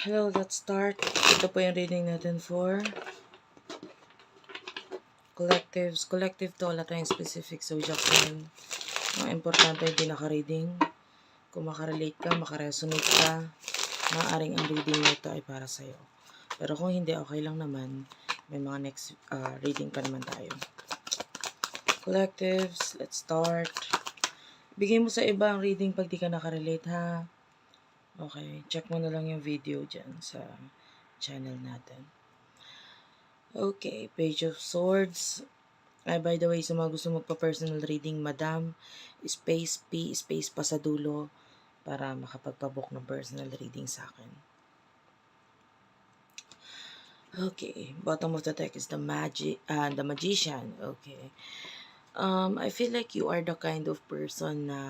Hello, let's start. Ito po yung reading natin for collectives. Collective to, wala tayong specific zodiac sign. Ang importante yung pinaka-reading. Kung makarelate ka, makaresonate ka, maaaring ang reading nito ay para sa'yo. Pero kung hindi, okay lang naman. May mga next reading pa naman tayo. Collectives, let's start. Bigay mo sa iba ang reading pag di ka nakarelate, ha? Okay, check mo na lang yung video dyan sa channel natin. Okay, Page of Swords. Ay, by the way, sa mga gusto magpa-personal reading, Madam, space P, space pa sa dulo para makapagpabook ng personal reading sa akin. Okay, bottom of the deck is the Magician. Okay. I feel like you are the kind of person na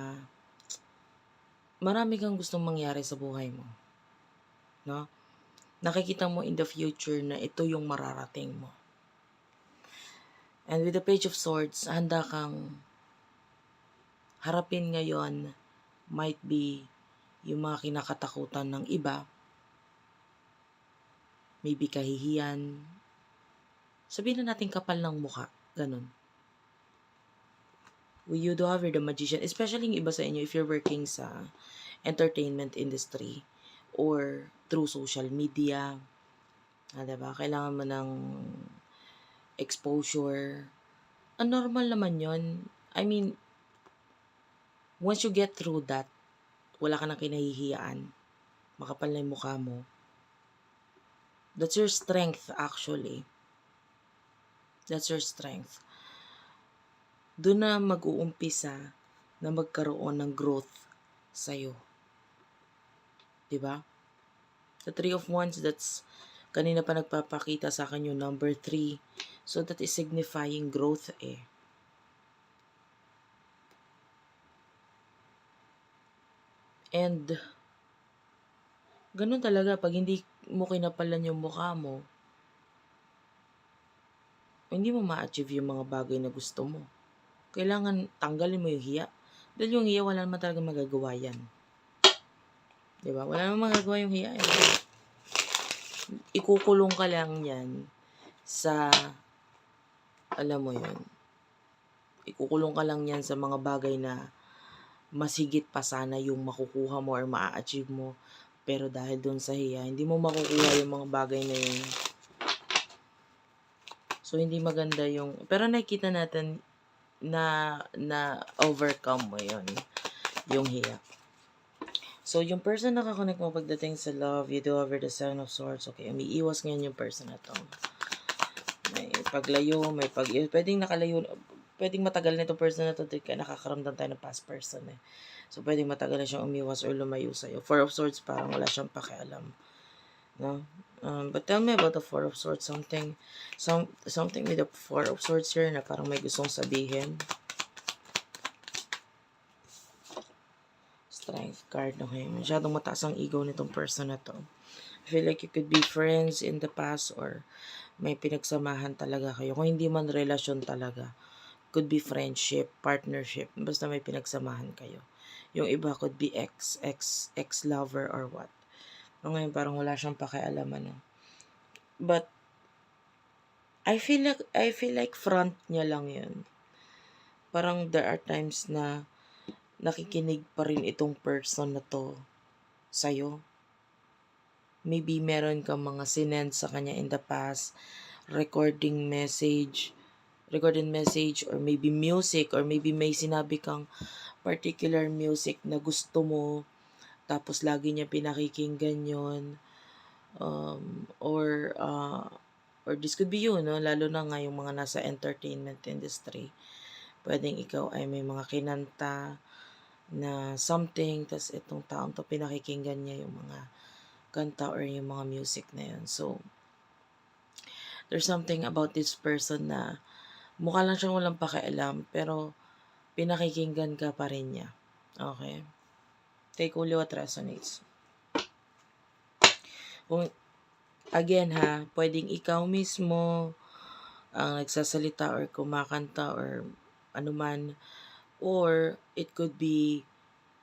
marami kang gustong mangyari sa buhay mo. No? Nakikita mo in the future na ito yung mararating mo. And with the Page of Swords, handa kang harapin ngayon might be yung mga kinakatakutan ng iba. Maybe kahihiyan. Sabihin na natin kapal ng mukha. Ganun. You do have the Magician. Especially yung iba sa inyo if you're working sa entertainment industry or through social media. Diba? Kailangan mo ng exposure. Normal naman yon. I mean, once you get through that, wala ka nang kinahihiyaan. Makapal na yung mukha mo. That's your strength actually. That's your strength. Doon na mag-uumpisa na magkaroon ng growth sa'yo. Diba? The Three of Wands, that's kanina pa nagpapakita sa akin yung number 3. So that is signifying growth eh. And ganun talaga, pag hindi mo kinapalan yung mukha mo, hindi mo ma-achieve yung mga bagay na gusto mo. Kailangan tanggalin mo yung hiya. Dahil yung hiya, wala naman talaga magagawa yan. Diba? Wala naman magagawa yung hiya. Ikukulong ka lang yan sa, alam mo yun, ikukulong ka lang yan sa mga bagay na mas higit pa sana yung makukuha mo or ma-achieve mo. Pero dahil doon sa hiya, hindi mo makukuha yung mga bagay na yun. So, hindi maganda yung, pero nakikita natin na overcome mo yun, yung hiya. So, yung person na kakonect mo pagdating sa love, you do over the Seven of Swords. Okay, umiiwas ngayon yung person na to. May paglayo, pwedeng nakalayo, pwedeng matagal na itong person na to, kaya nakakaramdam tayo ng past person eh. So, pwedeng matagal na siyang umiwas or lumayo sa'yo. Four of Swords, parang wala siyang pakialam. No? But tell me about the Four of Swords. Something with the Four of Swords here na parang may gustong sabihin. Strength card. Okay. Masyadong mataas ang ego nitong person na to. I feel like you could be friends in the past or may pinagsamahan talaga kayo. Kung hindi man relasyon talaga. Could be friendship, partnership. Basta may pinagsamahan kayo. Yung iba could be ex-lover or what. Ngayon parang wala siyang pakialaman. But I feel like front niya lang 'yun. Parang there are times na nakikinig pa rin itong person na to sa'yo. Maybe meron kang mga sinend sa kanya in the past, recorded message or maybe music or maybe may sinabi kang particular music na gusto mo tapos lagi niya pinakikinggan yon. Or this could be you, no? Lalo na nga yung mga nasa entertainment industry. Pwedeng ikaw ay may mga kinanta na something, tas itong taong to pinakikinggan niya yung mga kanta or yung mga music na yun. So, there's something about this person na mukha lang siyang walang pakialam, pero pinakikinggan ka pa rin niya. Okay? Take only what resonates. Kung again ha, pwedeng ikaw mismo ang nagsasalita or kumakanta or anuman, or it could be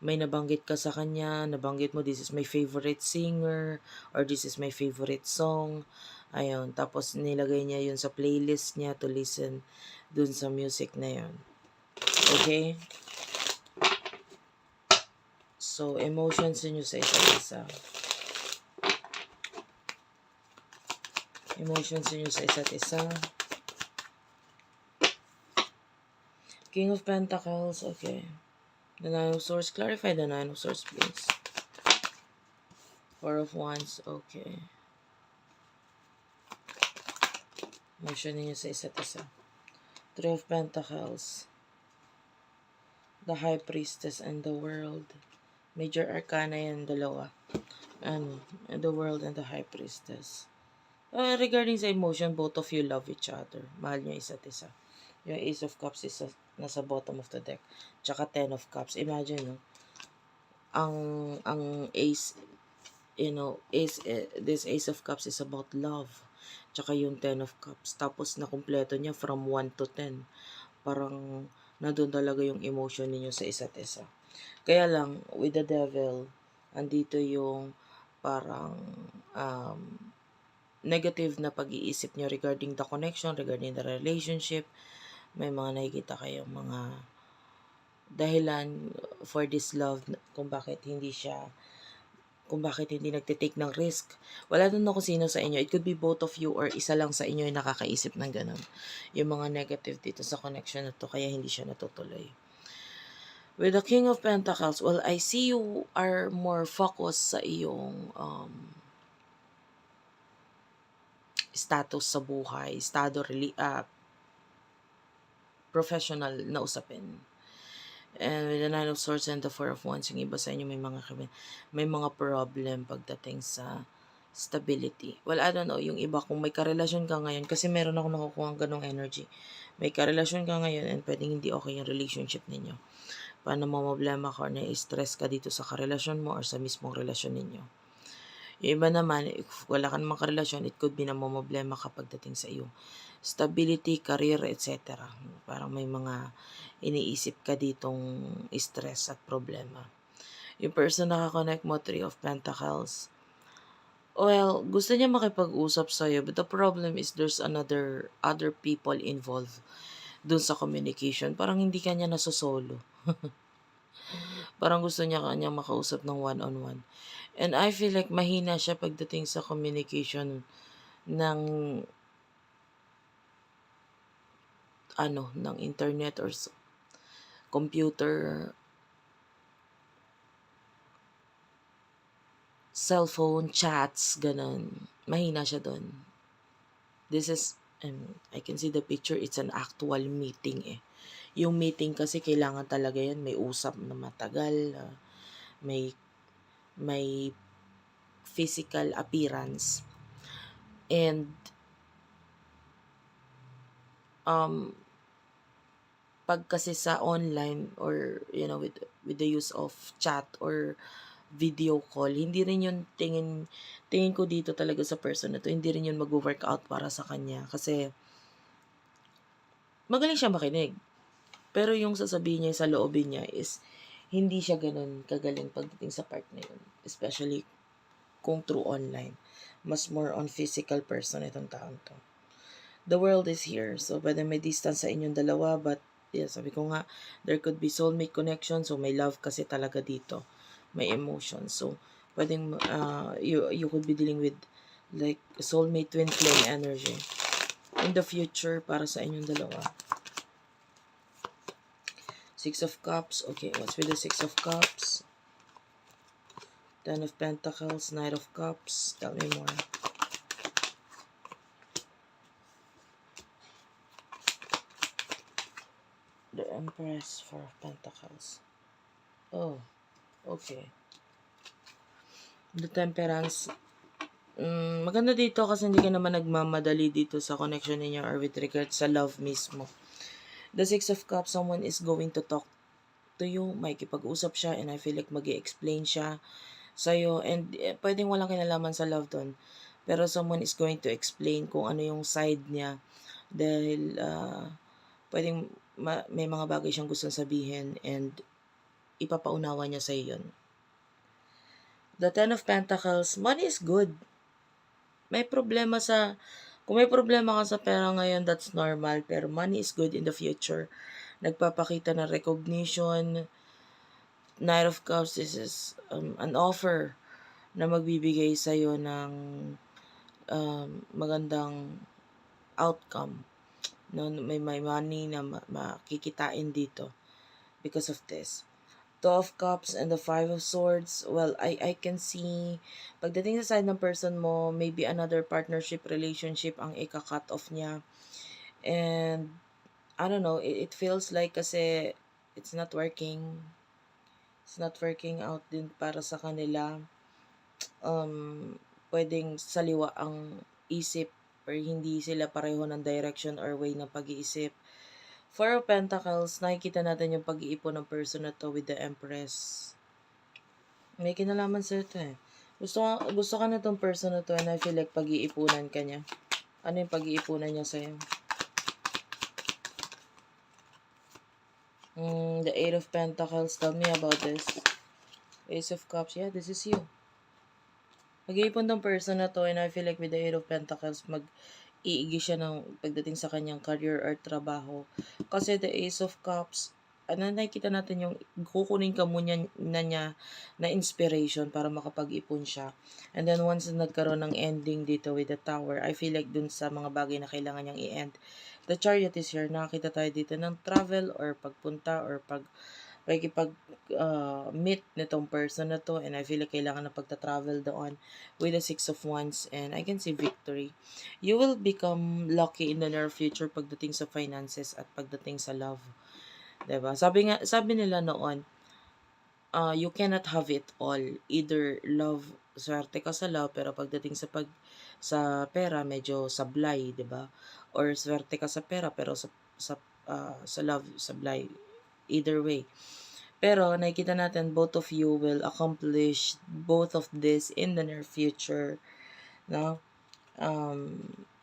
may nabanggit ka sa kanya, nabanggit mo, this is my favorite singer, or this is my favorite song. Ayun, tapos nilagay niya yun sa playlist niya to listen dun sa music na yun. Okay? So, emotions niyo sa isa't isa. Emotions niyo sa isa't isa. King of Pentacles, okay. The Nine of Swords, clarify the Nine of Swords, please. Four of Wands, okay. Emotion niyo sa isa't isa. Three of Pentacles. The High Priestess and the World. Major Arcana yan, dalawa. The World and the High Priestess. Regarding sa emotion, both of you love each other. Mahal nyo isa't isa. Yung Ace of Cups is nasa bottom of the deck. Tsaka Ten of Cups. Imagine, no? Ang Ace, this Ace of Cups is about love. Tsaka yung Ten of Cups. Tapos, nakumpleto niya from 1 to 10. Parang, nandun talaga yung emotion ninyo sa isa't isa. Kaya lang, with the Devil, andito yung parang negative na pag-iisip nyo regarding the connection, regarding the relationship. May mga nakikita kayong mga dahilan for this love kung bakit hindi nagtitake ng risk. Wala doon ako sino sa inyo. It could be both of you or isa lang sa inyo yung nakakaisip ng ganun. Yung mga negative dito sa connection na to, kaya hindi siya natutuloy. With the King of Pentacles, well, I see you are more focused sa iyong status sa buhay, professional na usapin. And with the Nine of Swords and the Four of Wands, yung iba sa inyo may mga problem pagdating sa stability. Well, I don't know, yung iba kung may karelasyon ka ngayon, kasi meron ako nakukuha ganong energy. May karelasyon ka ngayon and pwedeng hindi okay yung relationship ninyo. Paano problema ka or na-stress ka dito sa karelasyon mo or sa mismong relasyon ninyo. Yung iba naman, if wala ka namang karelasyon, it could be na problema ka pagdating sa iyong stability, career, etc. Parang may mga iniisip ka ditong stress at problema. Yung person na nakakonect mo, Three of Pentacles, well, gusto niya makipag-usap sa'yo, but the problem is there's other people involved dun sa communication. Parang hindi kanya nasosolo. Parang gusto niya kanya makausap ng one-on-one. And I feel like mahina siya pagdating sa communication ng ng internet or computer, cellphone, chats, ganun. Mahina siya doon. This is, I can see the picture, it's an actual meeting eh. Yung meeting kasi kailangan talaga yan, may usap na matagal, may physical appearance. And, pag kasi sa online or, with the use of chat or video call, hindi rin yun tingin ko dito talaga sa person na to, hindi rin yun mag-work out para sa kanya. Kasi, magaling siya makinig. Pero yung sasabihin niya sa loobin niya is, hindi siya ganun kagaling pagdating sa part na yun. Especially kung through online. Mas more on physical person itong taon to. The world is here. So, pwede may distance sa inyong dalawa, but, yeah, sabi ko nga, there could be soulmate connection. So, may love kasi talaga dito. May emotion. So, pwedeng, you could be dealing with, like, soulmate twin flame energy. In the future, para sa inyong dalawa. Six of Cups. Okay, what's with the Six of Cups? Ten of Pentacles, Knight of Cups. Tell me more. The Empress, Four of Pentacles. Oh, okay. The Temperance. Maganda dito kasi hindi ka naman nagmamadali dito sa connection ninyo or with regard sa love mismo. The Six of Cups, someone is going to talk to you, may kipag-usap siya, and I feel like mag-i-explain siya sa'yo, and pwedeng walang kinalaman sa love doon, pero someone is going to explain kung ano yung side niya, dahil pwedeng may mga bagay siyang gustong sabihin, and ipapaunawa niya sa yun. The Ten of Pentacles, money is good. May problema kung may problema ka sa pera ngayon, that's normal. Pero money is good in the future. Nagpapakita ng recognition. Knight of Cups, this is an offer na magbibigay sa'yo ng magandang outcome. No, may money na makikitain dito because of this. Two of Cups and the Five of Swords. Well, I can see, pagdating sa side ng person mo, maybe another partnership relationship ang ika-cut off niya. And, I don't know, it feels like kasi it's not working. It's not working out din para sa kanila. Pwedeng saliwa ang isip or hindi sila pareho ng direction or way ng pag-iisip. Four of Pentacles, nakikita natin yung pag-iipon ng person na to with the Empress. May kinalaman sa ito eh. Gusto ka na tong person na to and I feel like pag-iipunan ka niya. Ano yung pag-iipunan niya sa'yo? The Eight of Pentacles, tell me about this. Ace of Cups, yeah, this is you. Mag-iipon tong person na to and I feel like with the Eight of Pentacles, iigi siya ng pagdating sa kanyang career or trabaho. Kasi the Ace of Cups, nakikita natin yung kukunin ka muna na niya na inspiration para makapag-ipon siya. And then once na nagkaroon ng ending dito with the Tower, I feel like dun sa mga bagay na kailangan niyang i-end. The Chariot is here. Nakakita tayo dito ng travel or pagpunta or meet nitong person na to and I feel like kailangan na pagta-travel doon with the Six of Wands and I can see victory. You will become lucky in the near future pagdating sa finances at pagdating sa love. Diba? Sabi nila noon, you cannot have it all. Either love, swerte ka sa love, pero pagdating sa pera, medyo sablay, 'di ba? Or swerte ka sa pera, pero sa love, sablay. Either way. Pero nakikita natin both of you will accomplish both of this in the near future. No?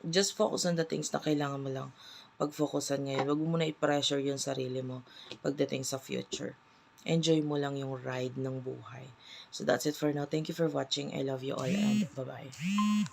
Just focus on the things na kailangan mo lang pag-focusan ngayon. Huwag mo muna i-pressure yung sarili mo pagdating sa future. Enjoy mo lang yung ride ng buhay. So that's it for now. Thank you for watching. I love you all and bye-bye.